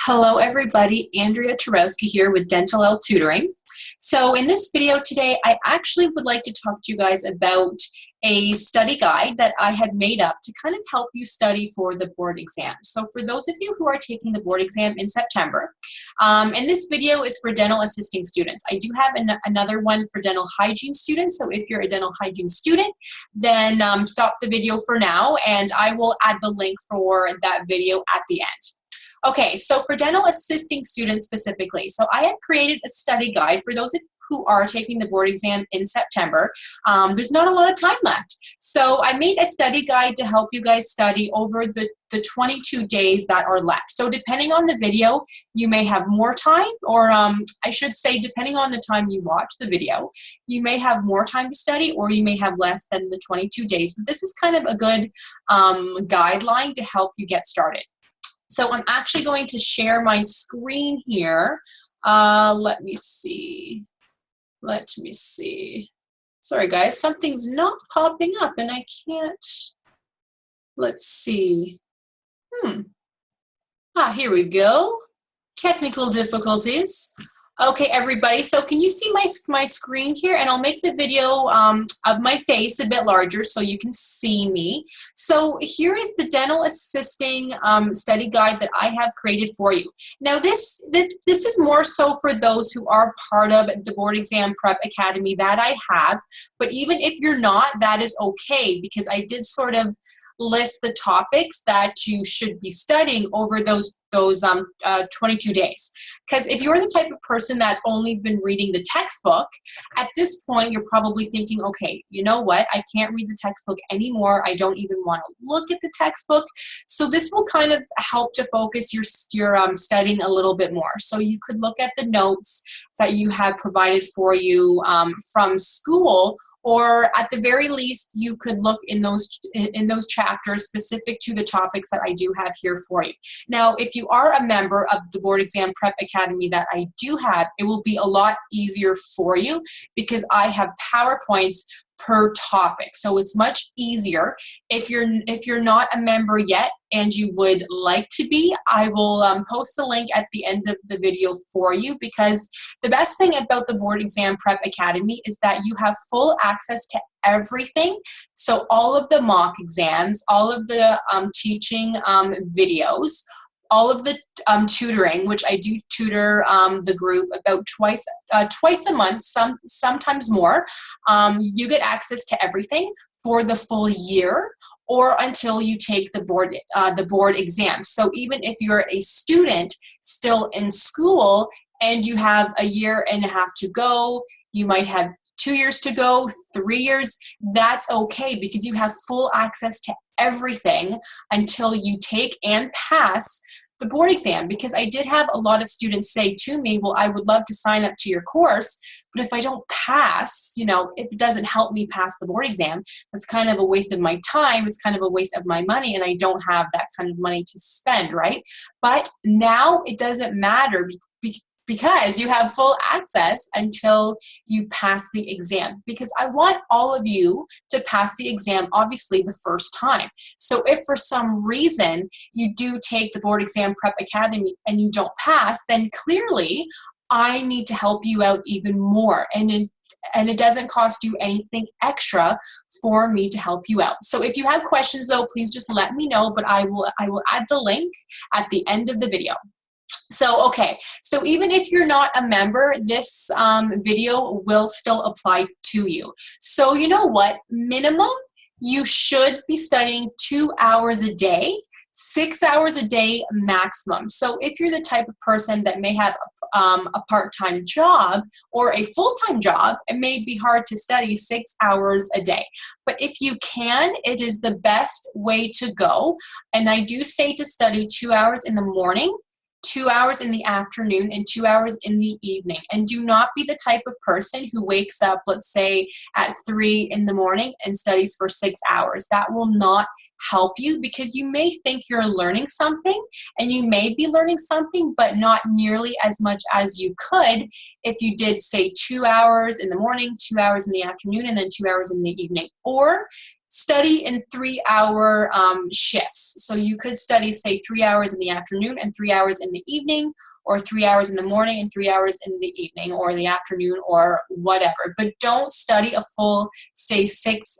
Hello everybody, Andrea Turowski here with Dentalelle Tutoring. So in this video today, I actually would like to talk to you guys about a study guide that I had made up to kind of help you study for the board exam. So for those of you who are taking the board exam in September, and this video is for dental assisting students. I do have another one for dental hygiene students, so if you're a dental hygiene student, then stop the video for now and I will add the link for that video at the end. Okay, so for dental assisting students specifically, so I have created a study guide for those who are taking the board exam in September. There's not a lot of time left. So I made a study guide to help you guys study over the 22 days that are left. So depending on the video, you may have more time, or I should say depending on the time you watch the video, you may have more time to study or you may have less than the 22 days. But this is kind of a good guideline to help you get started. So I'm actually going to share my screen here. Let me see. Sorry guys, something's not popping up and I can't. Let's see. Here we go. Technical difficulties. Okay, everybody, so can you see my screen here? And I'll make the video of my face a bit larger so you can see me. So here is the dental assisting study guide that I have created for you. Now this is more so for those who are part of the Board Exam Prep Academy that I have, but even if you're not, that is okay, because I did sort of list the topics that you should be studying over those 22 days. Because if you're the type of person that's only been reading the textbook, at this point you're probably thinking, okay, you know what, I can't read the textbook anymore. I don't even want to look at the textbook. So this will kind of help to focus your studying a little bit more. So you could look at the notes that you have provided for you from school, or at the very least, you could look in those chapters specific to the topics that I do have here for you. Now, if you are a member of the Board Exam Prep Academy that I do have, it will be a lot easier for you because I have PowerPoints per topic. So it's much easier. If you're not a member yet and you would like to be, I will post the link at the end of the video for you, because the best thing about the Board Exam Prep Academy is that you have full access to everything. So all of the mock exams, all of the teaching videos, all of the tutoring, which I do tutor the group about twice a month, sometimes more. You get access to everything for the full year or until you take the board exam. So even if you're a student still in school and you have a year and a half to go, you might have 2 years to go, 3 years, that's okay, because you have full access to everything until you take and pass the board exam. Because I did have a lot of students say to me, well, I would love to sign up to your course, but if I don't pass, if it doesn't help me pass the board exam, that's kind of a waste of my time, it's kind of a waste of my money, and I don't have that kind of money to spend, right? But now it doesn't matter because you have full access until you pass the exam, because I want all of you to pass the exam, obviously, the first time. So if for some reason you do take the Board Exam Prep Academy and you don't pass, then clearly I need to help you out even more. And it doesn't cost you anything extra for me to help you out. So if you have questions though, please just let me know, but I will add the link at the end of the video. So, okay, so even if you're not a member, this video will still apply to you. So you know what? Minimum, you should be studying 2 hours a day, 6 hours a day maximum. So if you're the type of person that may have a part-time job or a full-time job, it may be hard to study 6 hours a day. But if you can, it is the best way to go. And I do say to study 2 hours in the morning, 2 hours in the afternoon, and 2 hours in the evening. And do not be the type of person who wakes up, let's say, at 3 in the morning and studies for 6 hours. That will not help you, because you may think you're learning something, and you may be learning something, but not nearly as much as you could if you did, say, 2 hours in the morning, 2 hours in the afternoon, and then 2 hours in the evening. Or study in 3-hour shifts. So you could study, say, 3 hours in the afternoon and 3 hours in the evening, or 3 hours in the morning and 3 hours in the evening or the afternoon or whatever. But don't study a full, say, six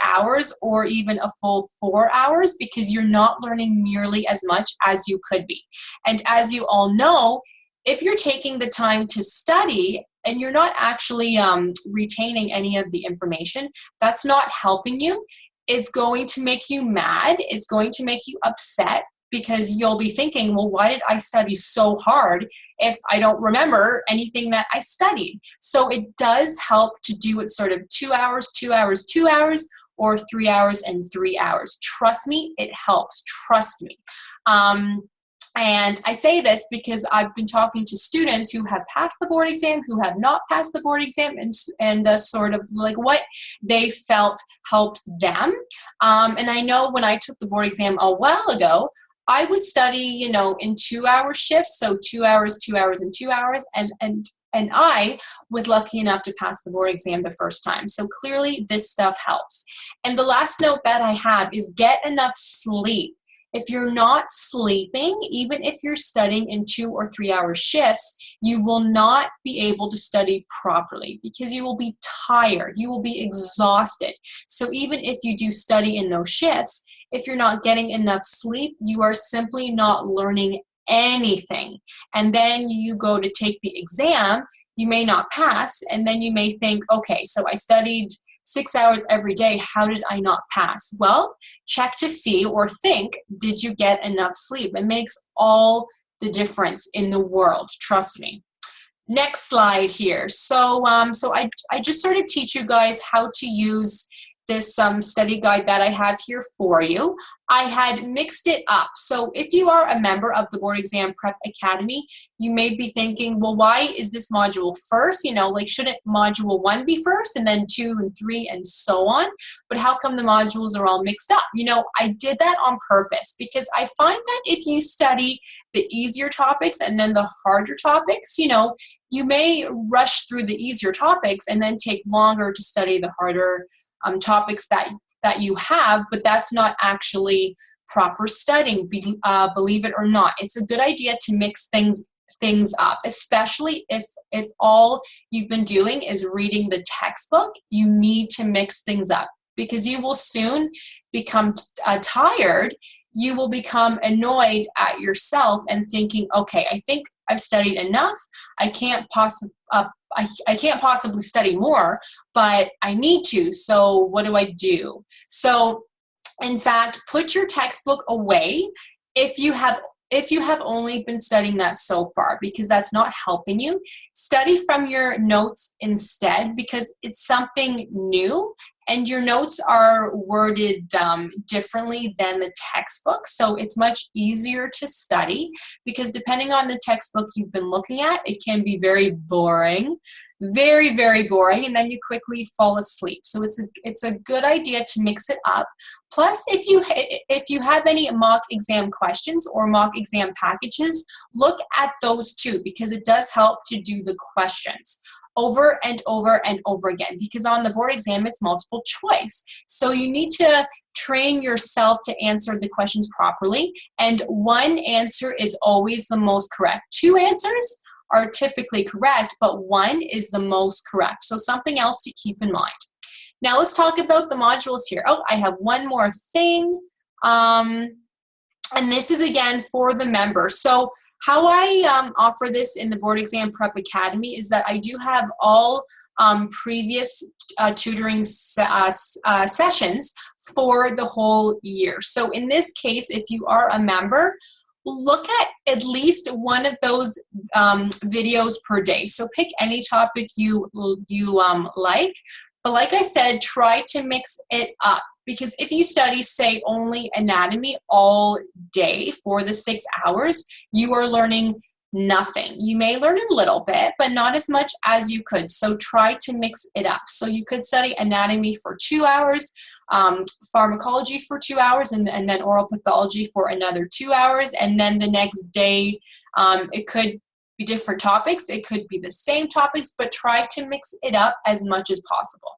hours or even a full 4 hours, because you're not learning nearly as much as you could be. And as you all know, if you're taking the time to study and you're not actually retaining any of the information, that's not helping you. It's going to make you mad. It's going to make you upset, because you'll be thinking, well, why did I study so hard if I don't remember anything that I studied? So it does help to do it sort of 2 hours, 2 hours, 2 hours, or 3 hours and 3 hours. Trust me, it helps. Trust me. And I say this because I've been talking to students who have passed the board exam, who have not passed the board exam, and sort of like what they felt helped them. And I know when I took the board exam a while ago, I would study, you know, in 2-hour shifts, so 2 hours, 2 hours, and 2 hours, and I was lucky enough to pass the board exam the first time. So clearly this stuff helps. And the last note that I have is get enough sleep. If you're not sleeping, even if you're studying in 2 or 3 hour shifts, you will not be able to study properly, because you will be tired, you will be exhausted. So even if you do study in those shifts, if you're not getting enough sleep, you are simply not learning anything. And then you go to take the exam, you may not pass, and then you may think, okay, so I studied 6 hours every day, how did I not pass? Well, check to see or think, did you get enough sleep? It makes all the difference in the world, trust me. Next slide here. So I just sort of teach you guys how to use this study guide that I have here for you. I had mixed it up. So if you are a member of the Board Exam Prep Academy, you may be thinking, well, why is this module first? You know, like, shouldn't module 1 be first and then 2 and 3 and so on? But how come the modules are all mixed up? You know, I did that on purpose, because I find that if you study the easier topics and then the harder topics, you know, you may rush through the easier topics and then take longer to study the harder topics that you have, but that's not actually proper studying, believe it or not. It's a good idea to mix things up, especially if all you've been doing is reading the textbook. You need to mix things up, because you will soon become tired. You will become annoyed at yourself and thinking, okay, I think I've studied enough. I can't possibly study more, but I need to. So what do I do? So in fact, put your textbook away if you have only been studying that so far, because that's not helping you. Study from your notes instead, because it's something new and your notes are worded differently than the textbook. So it's much easier to study, because depending on the textbook you've been looking at, it can be very boring, very, very boring, and then you quickly fall asleep. So it's a good idea to mix it up. Plus, if you have any mock exam questions or mock exam packages, look at those too, because it does help to do the questions over and over and over again, because on the board exam it's multiple choice. So you need to train yourself to answer the questions properly, and one answer is always the most correct. 2 answers are typically correct, but 1 is the most correct. So something else to keep in mind. Now let's talk about the modules here. Oh, I have one more thing. And this is again for the members. So how I offer this in the Board Exam Prep Academy is that I do have all previous tutoring sessions for the whole year. So in this case, if you are a member, look at least one of those videos per day. So pick any topic you like. But like I said, try to mix it up, because if you study, say, only anatomy all day for the 6 hours, you are learning nothing. You may learn a little bit, but not as much as you could. So try to mix it up. So you could study anatomy for 2 hours, pharmacology for 2 hours, and then oral pathology for another 2 hours. And then the next day, it could be different topics. It could be the same topics, but try to mix it up as much as possible.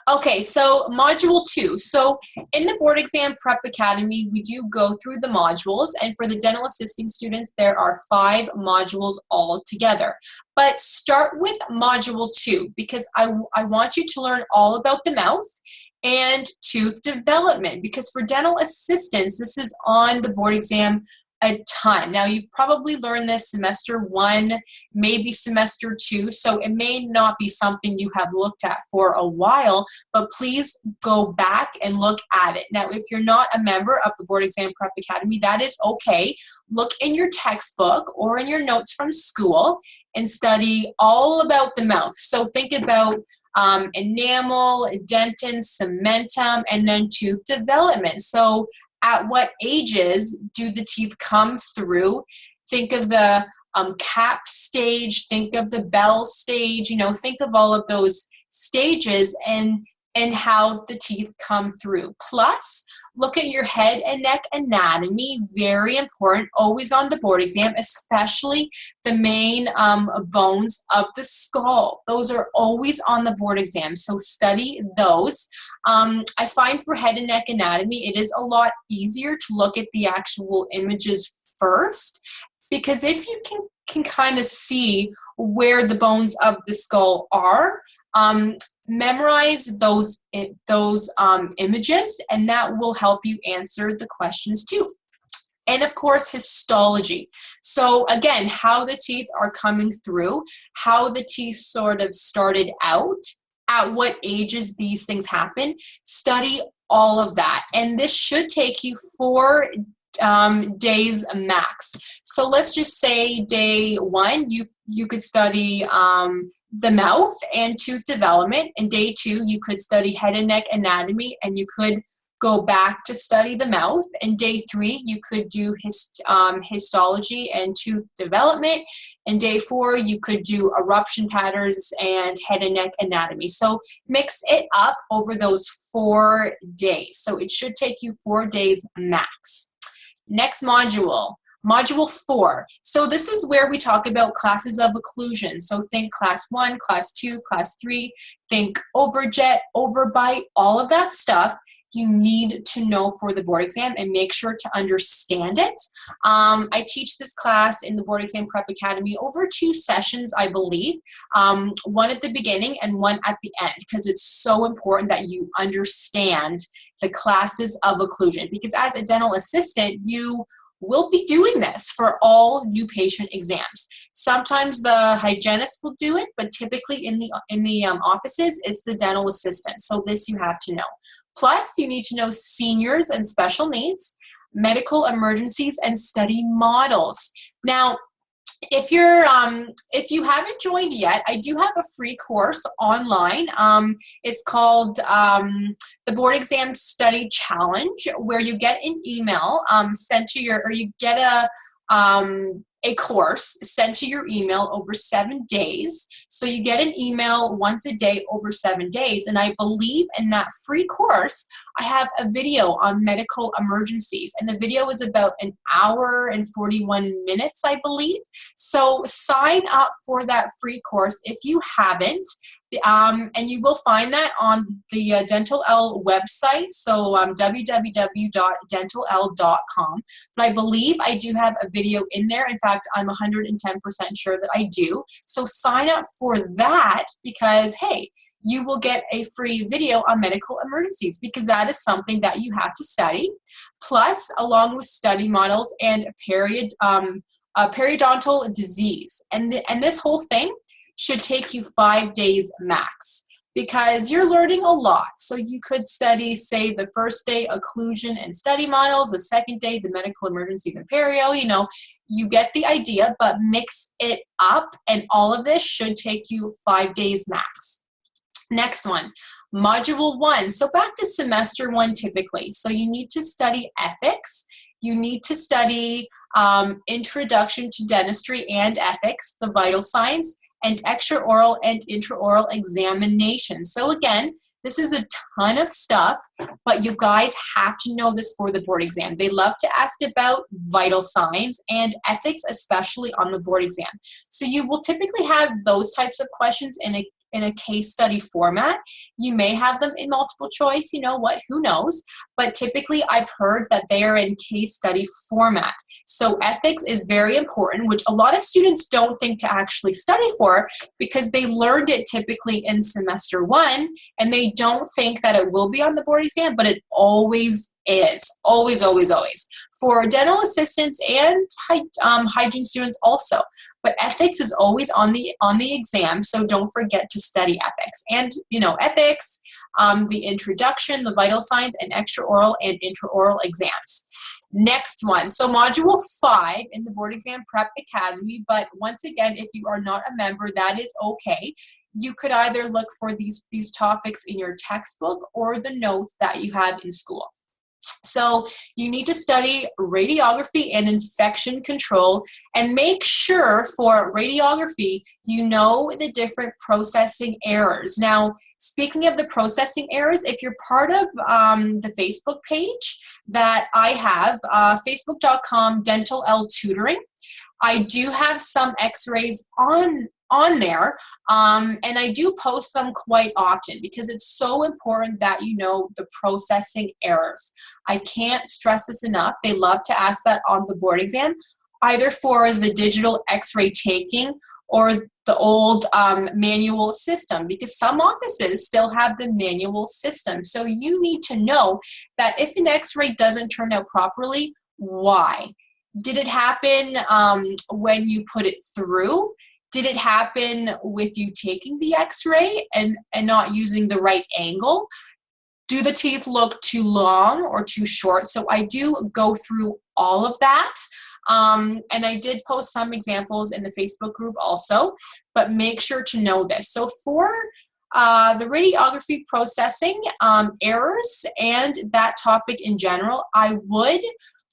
Okay, so Module 2. So in the Board Exam Prep Academy, we do go through the modules, and for the dental assisting students, there are 5 modules altogether. But start with Module 2 because I want you to learn all about the mouth and tooth development, because for dental assistants, this is on the board exam a ton. Now, you probably learned this semester 1, maybe semester 2, so it may not be something you have looked at for a while, but please go back and look at it. Now, if you're not a member of the Board Exam Prep Academy, that is okay. Look in your textbook or in your notes from school and study all about the mouth. So think about enamel, dentin, cementum, and then tooth development. So at what ages do the teeth come through? Think of the cap stage, think of the bell stage, you know, think of all of those stages and how the teeth come through. Plus, look at your head and neck anatomy, very important, always on the board exam, especially the main bones of the skull. Those are always on the board exam, so study those. I find for head and neck anatomy, it is a lot easier to look at the actual images first, because if you can kind of see where the bones of the skull are, memorize those images, and that will help you answer the questions too. And of course, histology. So again, how the teeth are coming through, how the teeth sort of started out, at what ages these things happen. Study all of that. And this should take you 4 days max. So let's just say day 1, you could study the mouth and tooth development, and day 2 you could study head and neck anatomy, and you could go back to study the mouth, and day 3 you could do histology and tooth development, and day 4 you could do eruption patterns and head and neck anatomy. So mix it up over those 4 days. So it should take you 4 days max. Next module, Module 4. So this is where we talk about classes of occlusion. So think class 1, class 2, class 3, think overjet, overbite, all of that stuff you need to know for the board exam and make sure to understand it. I teach this class in the Board Exam Prep Academy over 2 sessions, I believe, one at the beginning and one at the end, because it's so important that you understand the classes of occlusion, because as a dental assistant, you will be doing this for all new patient exams. Sometimes the hygienist will do it, but typically in the offices, it's the dental assistant. So this you have to know. Plus, you need to know seniors and special needs, medical emergencies, and study models. Now, if you haven't joined yet, I do have a free course online. It's called the Board Exam Study Challenge, where you get an email sent to your, or you get a course sent to your email over 7 days. So you get an email once a day over 7 days. And I believe in that free course, I have a video on medical emergencies. And the video is about 1 hour and 41 minutes, I believe. So sign up for that free course if you haven't. And you will find that on the Dentalelle website, so www.dentalelle.com. But I believe I do have a video in there. In fact, I'm 110% sure that I do. So sign up for that, because, hey, you will get a free video on medical emergencies, because that is something that you have to study. Plus, along with study models and periodontal disease. And this whole thing should take you 5 days max, because you're learning a lot. So you could study, say, the first day occlusion and study models, the second day the medical emergencies and perio, you know, you get the idea, but mix it up, and all of this should take you 5 days max. Next one, Module 1. So back to semester 1 typically. So you need to study ethics. You need to study introduction to dentistry and ethics, the vital signs, and extraoral and intraoral examination. So again, this is a ton of stuff, but you guys have to know this for the board exam. They love to ask about vital signs and ethics, especially on the board exam. So you will typically have those types of questions in a case study format. You may have them in multiple choice, you know what, who knows? But typically I've heard that they are in case study format. So ethics is very important, which a lot of students don't think to actually study for because they learned it typically in semester 1 and they don't think that it will be on the board exam, but it always is. Always, always, always. For dental assistants and hygiene students also. But ethics is always on the exam, so don't forget to study ethics. And, you know, ethics, the introduction, the vital signs, and extraoral and intraoral exams. Next one, so module 5 in the Board Exam Prep Academy, but once again, if you are not a member, that is okay. You could either look for these topics in your textbook or the notes that you have in school. So you need to study radiography and infection control, and make sure for radiography, you know the different processing errors. Now, speaking of the processing errors, if you're part of the Facebook page that I have, facebook.com Dentalelle Tutoring, I do have some x-rays on there, and I do post them quite often because it's so important that you know the processing errors. I can't stress this enough. They love to ask that on the board exam, either for the digital x-ray taking or the old manual system, because some offices still have the manual system. So you need to know that if an x-ray doesn't turn out properly, why? Did it happen when you put it through? Did it happen with you taking the x-ray and not using the right angle? Do the teeth look too long or too short? So I do go through all of that. And I did post some examples in the Facebook group also, but make sure to know this. So for the radiography processing errors and that topic in general, I would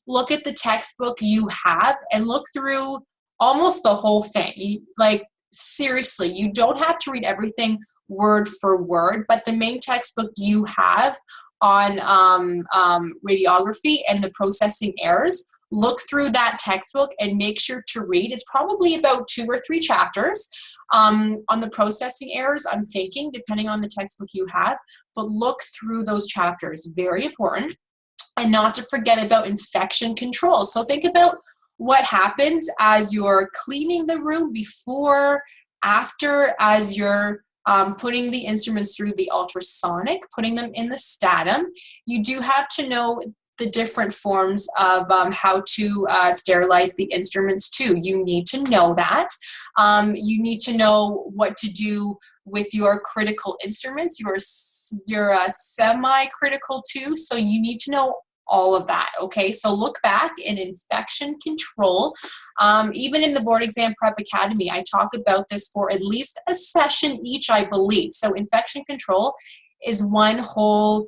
look at the textbook you have and look through almost the whole thing. Like, seriously, you don't have to read everything word for word, but the main textbook you have on radiography and the processing errors, look through that textbook and make sure to read. It's probably about 2 or 3 chapters on the processing errors, I'm thinking, depending on the textbook you have, but look through those chapters, very important. And not to forget about infection control. So think about what happens as you're cleaning the room, before, after, as you're putting the instruments through the ultrasonic, putting them in the statum. You do have to know the different forms of how to sterilize the instruments too. You need to know that. You need to know what to do with your critical instruments. You're semi-critical too, so you need to know all of that, okay? So look back in infection control. Even in the Board Exam Prep Academy, I talk about this for at least a session each, I believe. So infection control is one whole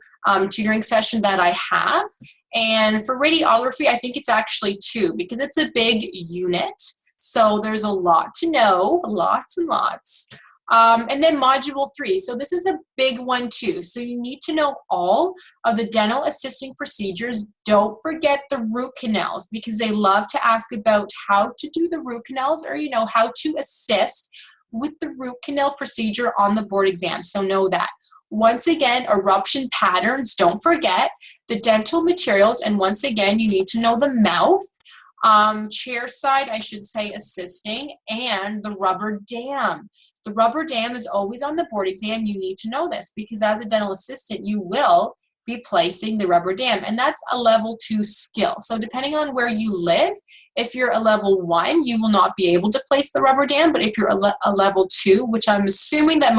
tutoring session that I have. And for radiography, I think it's actually 2 because it's a big unit. So there's a lot to know, lots and lots. And then module 3. So this is a big one too. So you need to know all of the dental assisting procedures. Don't forget the root canals, because they love to ask about how to do the root canals, or, you know, how to assist with the root canal procedure on the board exam. So know that. Once again, eruption patterns, don't forget the dental materials. And once again, you need to know the mouth, chair side, I should say, assisting, and the rubber dam. The rubber dam is always on the board exam. You need to know this because as a dental assistant, you will be placing the rubber dam, and that's a level 2 skill. So depending on where you live, if you're a level 1, you will not be able to place the rubber dam, but if you're a level 2, which I'm assuming that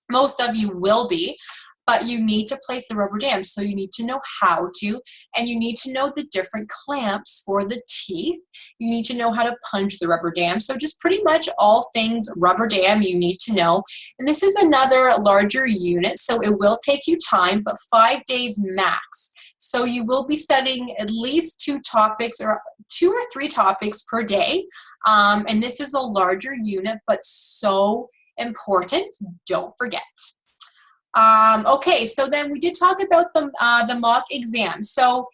most of you will be, but you need to place the rubber dam. So you need to know how to, and you need to know the different clamps for the teeth. You need to know how to punch the rubber dam. So just pretty much all things rubber dam you need to know. And this is another larger unit, so it will take you time, but 5 days max. So you will be studying at least 2 topics or 2 or 3 topics per day. And this is a larger unit, but so important. Don't forget. Okay, so then we did talk about the mock exam. So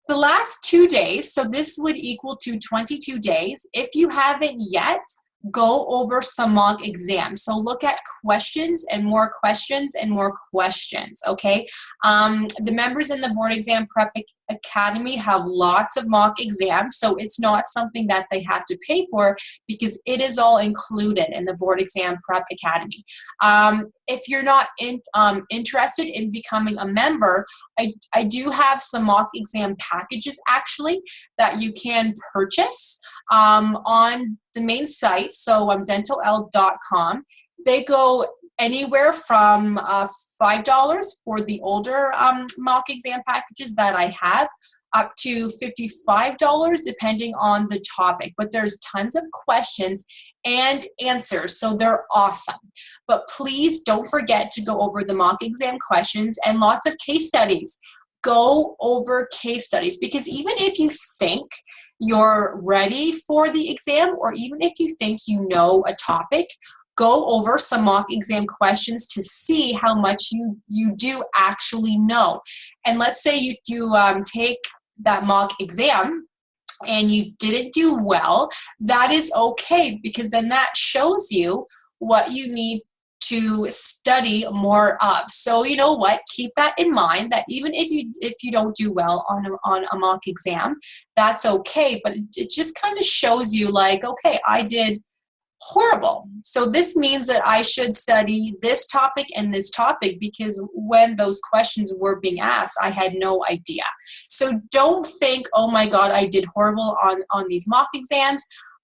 the last 2 days, so this would equal to 22 days. If you haven't yet go over some mock exams. So look at questions and more questions and more questions, okay? The members in the Board Exam Prep Academy have lots of mock exams, so it's not something that they have to pay for because it is all included in the Board Exam Prep Academy. If you're not interested in becoming a member, I do have some mock exam packages actually that you can purchase on the main site, so dentalelle.com. They go anywhere from $5 for the older mock exam packages that I have, up to $55 depending on the topic. But there's tons of questions and answers, so they're awesome. But please don't forget to go over the mock exam questions and lots of case studies. Go over case studies, because even if you think you're ready for the exam, or even if you think you know a topic, go over some mock exam questions to see how much you do actually know. And let's say you do take that mock exam and you didn't do well, that is okay, because then that shows you what you need to study more of. So you know what, keep that in mind, that even if you don't do well on a mock exam, that's okay, but it just kind of shows you like, okay, I did horrible, so this means that I should study this topic and this topic, because when those questions were being asked, I had no idea. So don't think, oh my god, I did horrible on these mock exams,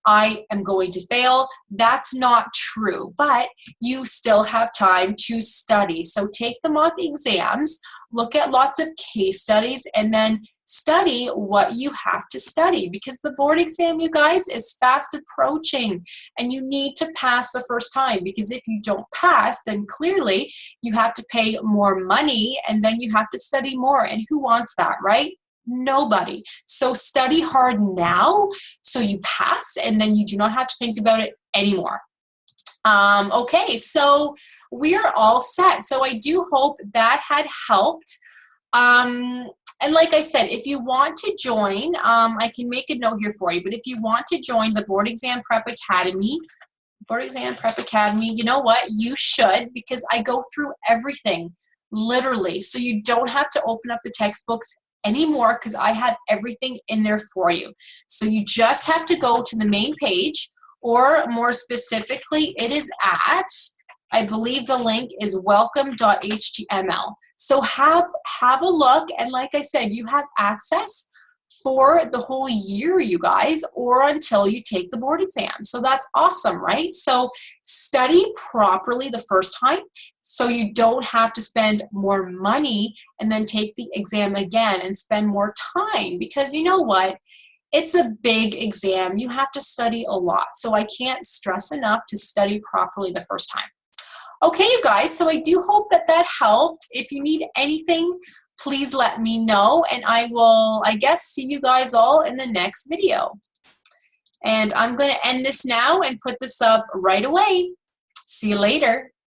I am going to fail. That's not true, but you still have time to study. So take the mock exams, look at lots of case studies, and then study what you have to study, because the board exam, you guys, is fast approaching and you need to pass the first time, because if you don't pass, then clearly you have to pay more money and then you have to study more, and who wants that, right? Nobody. So study hard now so you pass, and then you do not have to think about it anymore. Okay, so we are all set. So I do hope that had helped. And like I said, if you want to join, I can make a note here for you, but if you want to join the Board Exam Prep Academy, you know what? You should, because I go through everything, literally. So you don't have to open up the textbooks anymore, because I have everything in there for you. So you just have to go to the main page, or more specifically, it is at, I believe the link is welcome.html. So have a look, and like I said, you have access for the whole year, you guys, or until you take the board exam. So that's awesome, right? So study properly the first time so you don't have to spend more money and then take the exam again and spend more time, because you know what? It's a big exam. You have to study a lot. So I can't stress enough to study properly the first time. Okay, you guys, so I do hope that helped. If you need anything, please let me know, and I will, I guess, see you guys all in the next video. And I'm going to end this now and put this up right away. See you later.